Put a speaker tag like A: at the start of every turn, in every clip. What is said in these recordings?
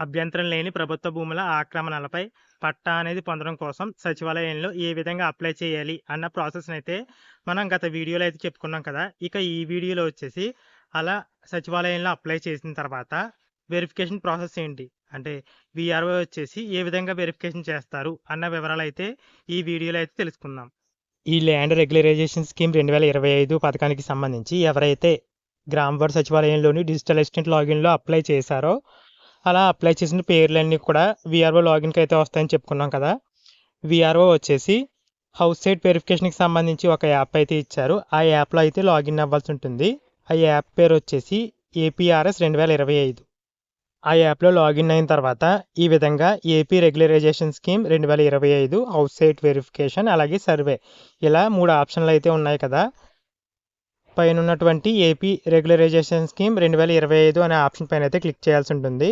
A: అభ్యంతరం లేని ప్రభుత్వ భూముల ఆక్రమణలపై పట్టా అనేది పొందడం కోసం సచివాలయంలో ఏ విధంగా అప్లై చేయాలి అన్న ప్రాసెస్‌నైతే మనం గత వీడియోలో అయితే చెప్పుకున్నాం కదా! ఇక ఈ వీడియోలో వచ్చేసి అలా సచివాలయంలో అప్లై చేసిన తర్వాత వెరిఫికేషన్ ప్రాసెస్ ఏంటి? అంటే వీఆర్ఓ వచ్చేసి ఏ విధంగా వెరిఫికేషన్ చేస్తారు అన్న వివరాలైతే ఈ వీడియోలో అయితే తెలుసుకుందాం. ఈ ల్యాండ్ రెగ్యులరైజేషన్ స్కీమ్ 2025 పథకానికి సంబంధించి ఎవరైతే గ్రామ వార్డు సచివాలయంలోని డిజిటల్ అసిస్టెంట్ లాగిన్‌లో అప్లై చేశారో అలా అప్లై చేసిన పేర్లన్నీ కూడా వీఆర్ఓ లాగిన్‌కి అయితే వస్తాయని చెప్పుకున్నాం కదా! వీఆర్ఓ వచ్చేసి హౌస్ సైట్ వెరిఫికేషన్‌కి సంబంధించి ఒక యాప్ అయితే ఇచ్చారు. ఆ యాప్‌లో అయితే లాగిన్ అవ్వాల్సి ఉంటుంది. ఆ యాప్ పేరు వచ్చేసి ఏపీఆర్ఎస్ 2025. ఆ యాప్‌లో లాగిన్ అయిన తర్వాత ఈ విధంగా AP regularisation scheme 2025 house site verification అలాగే సర్వే ఇలా 3 ఆప్షన్లు అయితే ఉన్నాయి కదా! పైన ఉన్నటువంటి ఏపీ రెగ్యులరైజేషన్ స్కీమ్ 2025 అనే ఆప్షన్ పైన అయితే క్లిక్ చేయాల్సి ఉంటుంది.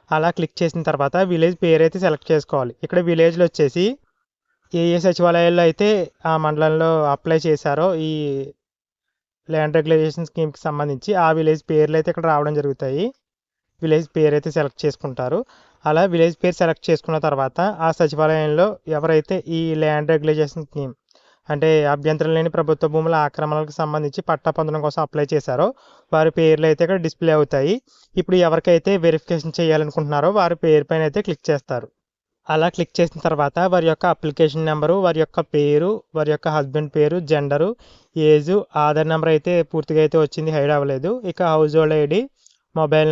A: అలా క్లిక్ చేసిన తర్వాత విలేజ్ పేరు అయితే సెలెక్ట్ చేసుకోవాలి. ఇక్కడ విలేజ్‌లో వచ్చేసి ఏ సచివాలయాల్లో అయితే ఆ మండలంలో అప్లై చేశారో ఈ ల్యాండ్ రెగ్యులరైజేషన్ స్కీమ్‌కి సంబంధించి ఆ విలేజ్ పేర్లు అయితే ఇక్కడ రావడం జరుగుతాయి. విలేజ్ పేరు అయితే సెలెక్ట్ చేసుకుంటారు. అలా విలేజ్ పేరు సెలెక్ట్ చేసుకున్న తర్వాత ఆ సచివాలయంలో ఎవరైతే ఈ ల్యాండ్ రెగ్యులరైజేషన్ స్కీమ్ అంటే అభ్యంతరం లేని ప్రభుత్వ భూముల ఆక్రమణలకు సంబంధించి పట్టా పొందడం కోసం అప్లై చేశారో వారి పేర్లు అయితే ఇక్కడ డిస్ప్లే అవుతాయి. ఇప్పుడు ఎవరికైతే వెరిఫికేషన్ చేయాలనుకుంటున్నారో వారి పేరు పైన అయితే క్లిక్ చేస్తారు. అలా క్లిక్ చేసిన తర్వాత వారి యొక్క అప్లికేషన్ నెంబరు, వారి యొక్క పేరు, వారి యొక్క హస్బెండ్ పేరు, జెండరు, ఏజు, ఆధార్ నెంబర్ అయితే పూర్తిగా అయితే వచ్చింది, హైడ్ అవ్వలేదు. ఇక house hold ID, mobile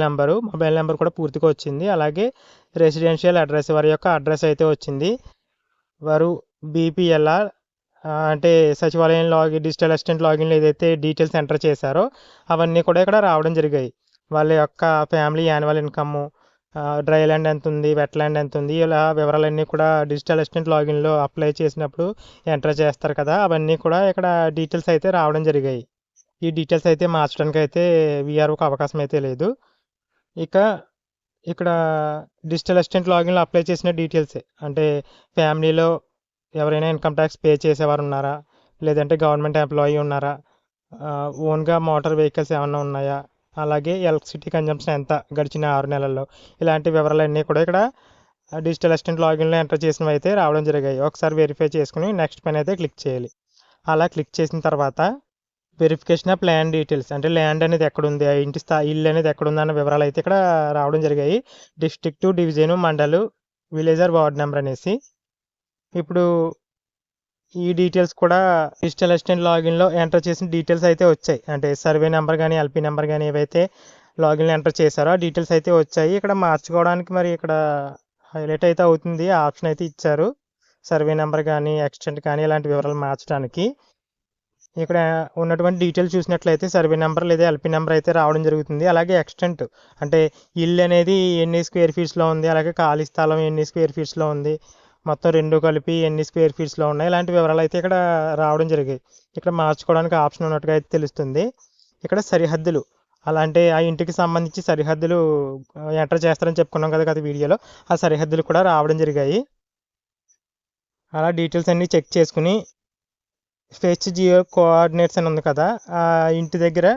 A: number కూడా పూర్తిగా వచ్చింది. అలాగే రెసిడెన్షియల్ అడ్రస్, వారి యొక్క అడ్రస్ అయితే వచ్చింది. వారు బీపీఎల్ఆర్ అంటే సచివాలయం డిజిటల్ అసిస్టెంట్ లాగిన్లో ఏదైతే డీటెయిల్స్ ఎంటర్ చేశారో అవన్నీ కూడా ఇక్కడ రావడం జరిగాయి. వాళ్ళ యొక్క family annual income, dry land ఎంత ఉంది, వెట్ ల్యాండ్ ఎంత ఉంది, ఇలా వివరాలన్నీ కూడా డిజిటల్ అసిస్టెంట్ లాగిన్లో అప్లై చేసినప్పుడు ఎంటర్ చేస్తారు కదా, అవన్నీ కూడా ఇక్కడ డీటెయిల్స్ అయితే రావడం జరిగాయి. ఈ డీటెయిల్స్ అయితే మార్చడానికి అయితే వీఆర్ఓకి అవకాశం అయితే లేదు. ఇక ఇక్కడ డిజిటల్ అసిస్టెంట్ లాగిన్లో అప్లై చేసిన డీటెయిల్సే అంటే ఫ్యామిలీలో ఎవరైనా ఇన్కమ్ ట్యాక్స్ పే చేసేవారు ఉన్నారా, లేదంటే గవర్నమెంట్ ఎంప్లాయీ ఉన్నారా, ఓన్గా మోటార్ వెహికల్స్ ఏమన్నా ఉన్నాయా, అలాగే ఎలక్ట్రిసిటీ కన్జంప్షన్ ఎంత గడిచిన 6 నెలల్లో, ఇలాంటి వివరాలన్నీ కూడా ఇక్కడ డిజిటల్ అసిస్టెంట్ లాగిన్లో ఎంటర్ చేసినవి అయితే రావడం జరిగాయి. ఒకసారి వెరిఫై చేసుకుని నెక్స్ట్ పైన అయితే క్లిక్ చేయాలి. అలా క్లిక్ చేసిన తర్వాత వెరిఫికేషన్ ఆఫ్ ల్యాండ్ డీటెయిల్స్ అంటే ల్యాండ్ అనేది ఎక్కడుంది, ఆ ఇంటి ఇల్లు అనేది ఎక్కడుంది అన్న వివరాలు అయితే ఇక్కడ రావడం జరిగాయి. District, division, mandal, village or ward number అనేసి. ఇప్పుడు ఈ డీటెయిల్స్ కూడా డిజిటల్ అసిస్టెంట్ లాగిన్లో ఎంటర్ చేసిన డీటెయిల్స్ అయితే వచ్చాయి. అంటే సర్వే నెంబర్ కానీ, ఎల్పీ నెంబర్ కానీ ఏవైతే లాగిన్లో ఎంటర్ చేశారో ఆ డీటెయిల్స్ అయితే వచ్చాయి. ఇక్కడ మార్చుకోవడానికి మరి ఇక్కడ హైలైట్ అయితే అవుతుంది, ఆ ఆప్షన్ అయితే ఇచ్చారు. సర్వే నెంబర్ కానీ, ఎక్స్టెంట్ కానీ ఇలాంటి వివరాలు మార్చడానికి. ఇక్కడ ఉన్నటువంటి డీటెయిల్స్ చూసినట్లయితే సర్వే నెంబర్ లేదా ఎల్పీ నెంబర్ అయితే రావడం జరుగుతుంది. అలాగే ఎక్స్టెంట్ అంటే ఇల్లు అనేది ఎన్ని స్క్వేర్ ఫీట్స్లో ఉంది, అలాగే ఖాళీ స్థలం ఎన్ని స్క్వేర్ ఫీట్స్లో ఉంది, మొత్తం రెండు కలిపి ఎన్ని స్క్వేర్ ఫీట్స్లో ఉన్నాయి, ఇలాంటి వివరాలు అయితే ఇక్కడ రావడం జరిగాయి. ఇక్కడ మార్చుకోవడానికి ఆప్షన్ ఉన్నట్టుగా అయితే తెలుస్తుంది. ఇక్కడ సరిహద్దులు అలాంటి ఆ ఇంటికి సంబంధించి సరిహద్దులు ఎంటర్ చేస్తారని చెప్పుకున్నాం కదా గత వీడియోలో, ఆ సరిహద్దులు కూడా రావడం జరిగాయి. అలా డీటెయిల్స్ అన్నీ చెక్ చేసుకుని ఫెచ్ జియో కోఆర్డినేట్స్ అని ఉంది కదా, ఆ ఇంటి దగ్గర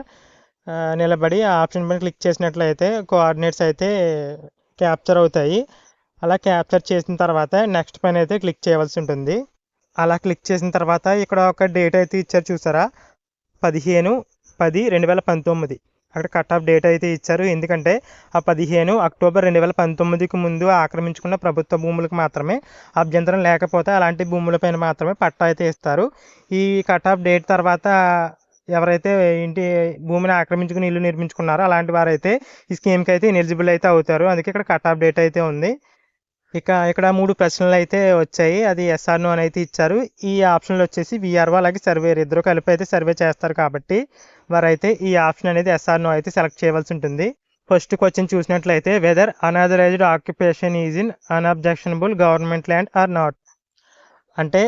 A: నిలబడి ఆ ఆప్షన్ పైన క్లిక్ చేసినట్లయితే కోఆర్డినేట్స్ అయితే క్యాప్చర్ అవుతాయి. అలా క్యాప్చర్ చేసిన తర్వాత నెక్స్ట్ పైన అయితే క్లిక్ చేయవలసి ఉంటుంది. అలా క్లిక్ చేసిన తర్వాత ఇక్కడ ఒక డేట్ అయితే ఇచ్చారు చూసారా, 15/10/2019 అక్కడ కట్ ఆఫ్ డేట్ అయితే ఇచ్చారు. ఎందుకంటే ఆ 15 అక్టోబర్ 2019కి ముందు ఆక్రమించుకున్న ప్రభుత్వ భూములకు మాత్రమే, అభ్యంతరం లేకపోతే అలాంటి భూములపైన మాత్రమే పట్టా అయితే ఇస్తారు. ఈ కట్ ఆఫ్ డేట్ తర్వాత ఎవరైతే ఇంటి భూమిని ఆక్రమించుకుని ఇల్లు నిర్మించుకున్నారో అలాంటి వారైతే ఈ స్కీమ్కి అయితే ఎలిజిబుల్ అయితే అవుతారు. అందుకే ఇక్కడ కట్ ఆఫ్ డేట్ అయితే ఉంది. ఇక ఇక్కడ 3 ప్రశ్నలు అయితే వచ్చాయి, అది ఎస్ఆర్ నో అని అయితే ఇచ్చారు. ఈ ఆప్షన్లో వచ్చేసి వీఆర్ఓ అలాగే సర్వేయర్ ఇద్దరు కలిపి అయితే సర్వే చేస్తారు కాబట్టి వారైతే ఈ ఆప్షన్ అనేది ఎస్ఆర్ నో అయితే సెలెక్ట్ చేయవలసి ఉంటుంది. ఫస్ట్ క్వశ్చన్ చూసినట్లయితే whether unauthorised occupation is in unobjectionable government land or not. అంటే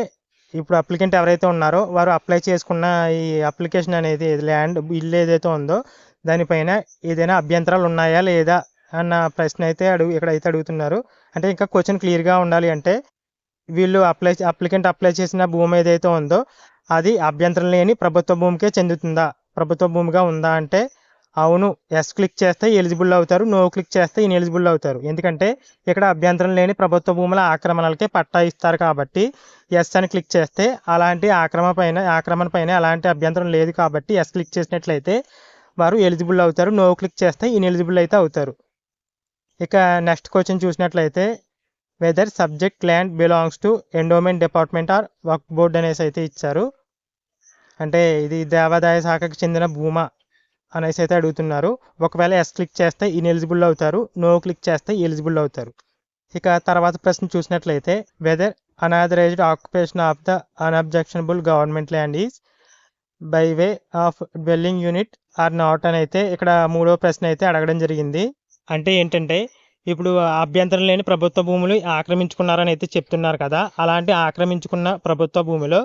A: ఇప్పుడు అప్లికెంట్ ఎవరైతే ఉన్నారో వారు అప్లై చేసుకున్న ఈ అప్లికేషన్ అనేది ల్యాండ్ ఇల్లు ఏదైతే ఉందో దానిపైన ఏదైనా అభ్యంతరాలు ఉన్నాయా లేదా అన్న ప్రశ్న అయితే ఇక్కడైతే అడుగుతున్నారు. అంటే ఇంకా క్వశ్చన్ క్లియర్గా ఉండాలి అంటే వీళ్ళు అప్లికెంట్ అప్లై చేసిన భూమి ఏదైతే ఉందో అది అభ్యంతరం లేని ప్రభుత్వ భూమికే చెందుతుందా, ప్రభుత్వ భూమిగా ఉందా అంటే అవును ఎస్ క్లిక్ చేస్తే ఎలిజిబుల్ అవుతారు, నో క్లిక్ చేస్తే ఇన్ఎలిజిబుల్ అవుతారు. ఎందుకంటే ఇక్కడ అభ్యంతరం లేని ప్రభుత్వ భూముల ఆక్రమణలకే పట్టా ఇస్తారు కాబట్టి ఎస్ అని క్లిక్ చేస్తే అలాంటి ఆక్రమణ పైన అలాంటి అభ్యంతరం లేదు కాబట్టి ఎస్ క్లిక్ చేసినట్లయితే వారు ఎలిజిబుల్ అవుతారు, నో క్లిక్ చేస్తే ఇన్ఎలిజిబుల్ అయితే అవుతారు. ఇక నెక్స్ట్ క్వశ్చన్ చూసినట్లయితే whether subject land belongs to endowment department or Waqf board అనేసి అయితే ఇచ్చారు. అంటే ఇది దేవాదాయ శాఖకు చెందిన భూమా అనేసి అయితే అడుగుతున్నారు. ఒకవేళ ఎస్ క్లిక్ చేస్తే ఇన్ఎలిజిబుల్ అవుతారు, నో క్లిక్ చేస్తే ఎలిజిబుల్ అవుతారు. ఇక తర్వాత ప్రశ్న చూసినట్లయితే whether unauthorised occupation of the unobjectionable government land is by way of dwelling unit or not అని అయితే ఇక్కడ మూడో ప్రశ్న అయితే అడగడం జరిగింది. అంటే ఏంటంటే ఇప్పుడు అభ్యంతరం లేని ప్రభుత్వ భూములు ఆక్రమించుకున్నారని అయితే చెప్తున్నారు కదా, అలాంటి ఆక్రమించుకున్న ప్రభుత్వ భూమిలో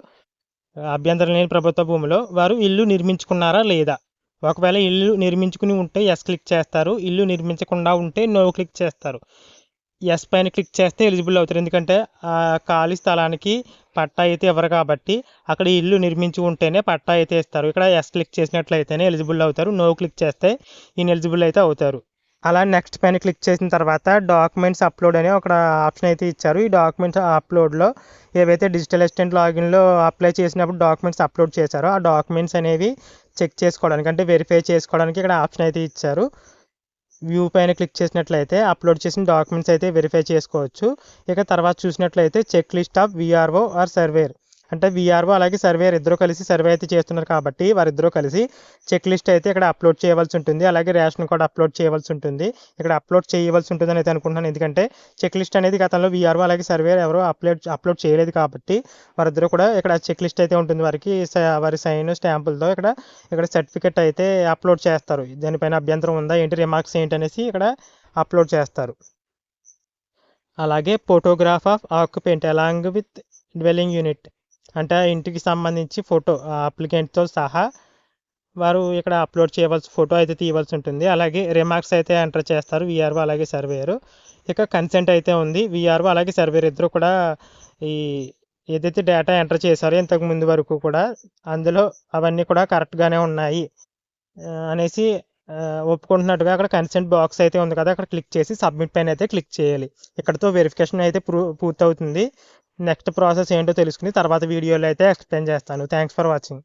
A: అభ్యంతరం లేని ప్రభుత్వ భూమిలో వారు ఇల్లు నిర్మించుకున్నారా లేదా? ఒకవేళ ఇల్లు నిర్మించుకుని ఉంటే ఎస్ క్లిక్ చేస్తారు, ఇల్లు నిర్మించకుండా ఉంటే నో క్లిక్ చేస్తారు. ఎస్ పైన క్లిక్ చేస్తే ఎలిజిబుల్ అవుతారు, ఎందుకంటే ఆ ఖాళీ స్థలానికి పట్టా అయితే ఇవ్వరు కాబట్టి అక్కడ ఇల్లు నిర్మించి ఉంటేనే పట్టా అయితే ఇస్తారు. ఇక్కడ ఎస్ క్లిక్ చేసినట్లయితేనే ఎలిజిబుల్ అవుతారు, నో క్లిక్ చేస్తే ఇన్ఎలిజిబుల్ అయితే అవుతారు. అలా నెక్స్ట్ పైన క్లిక్ చేసిన తర్వాత డాక్యుమెంట్స్ అప్లోడ్ అనే ఒక ఆప్షన్ అయితే ఇచ్చారు. ఈ డాక్యుమెంట్స్ అప్లోడ్లో ఏవైతే డిజిటల్ అసిస్టెంట్ లాగిన్లో అప్లై చేసినప్పుడు డాక్యుమెంట్స్ అప్లోడ్ చేశారో ఆ డాక్యుమెంట్స్ అనేవి చెక్ చేసుకోవడానికి అంటే వెరిఫై చేసుకోవడానికి ఇక్కడ ఆప్షన్ అయితే ఇచ్చారు. వ్యూ పైన క్లిక్ చేసినట్లయితే అప్లోడ్ చేసిన డాక్యుమెంట్స్ అయితే వెరిఫై చేసుకోవచ్చు. ఇక తర్వాత చూసినట్లయితే check list of VRO or surveyor, అంటే విఆర్ఓ అలాగే సర్వేయర్ ఇద్దరు కలిసి సర్వే అయితే చేస్తున్నారు కాబట్టి వారిద్దరూ కలిసి చెక్ లిస్ట్ అయితే ఇక్కడ అప్లోడ్ చేయవలసి ఉంటుంది. అలాగే రేషన్ కార్డ్ అప్లోడ్ చేయవలసి ఉంటుంది. ఇక్కడ అప్లోడ్ చేయవలసి ఉంటుందని అయితే అనుకుంటున్నాను, ఎందుకంటే చెక్ లిస్ట్ అనేది గతంలో విఆర్ఓ అలాగే సర్వేయర్ ఎవరో అప్లోడ్ చేయలేదు కాబట్టి వారిద్దరూ కూడా ఇక్కడ చెక్ లిస్ట్ అయితే ఉంటుంది. వారి సైన్ స్టాంపులతో ఇక్కడ సర్టిఫికెట్ అయితే అప్లోడ్ చేస్తారు. దానిపైన అభ్యంతరం ఉందా ఏంటి, రిమార్క్స్ ఏంటి అనేసి ఇక్కడ అప్లోడ్ చేస్తారు. అలాగే photograph of occupant along with dwelling unit, అంటే ఇంటికి సంబంధించి ఫోటో అప్లికెంట్తో సహా వారు ఇక్కడ అప్లోడ్ చేయవలసి ఫోటో అయితే తీయవలసి ఉంటుంది. అలాగే రిమార్క్స్ అయితే ఎంటర్ చేస్తారు విఆర్ఓ అలాగే సర్వేయర్. ఇక కన్సెంట్ అయితే ఉంది. విఆర్ఓ అలాగే సర్వేయర్ ఇద్దరు కూడా ఈ ఏదైతే డేటా ఎంటర్ చేశారో ఇంతకు ముందు వరకు కూడా అందులో అవన్నీ కూడా కరెక్ట్గానే ఉన్నాయి అనేసి ఒప్పుకుంటున్నట్టుగా అక్కడ కన్సెంట్ బాక్స్ అయితే ఉంది కదా, అక్కడ క్లిక్ చేసి సబ్మిట్ పైన అయితే క్లిక్ చేయాలి. ఇక్కడతో వెరిఫికేషన్ అయితే పూర్తవుతుంది. నెక్స్ట్ ప్రాసెస్ ఏంటో తెలుసుకుని తర్వాత వీడియోలో అయితే ఎక్స్ప్లెయిన్ చేస్తాను. Thanks for watching.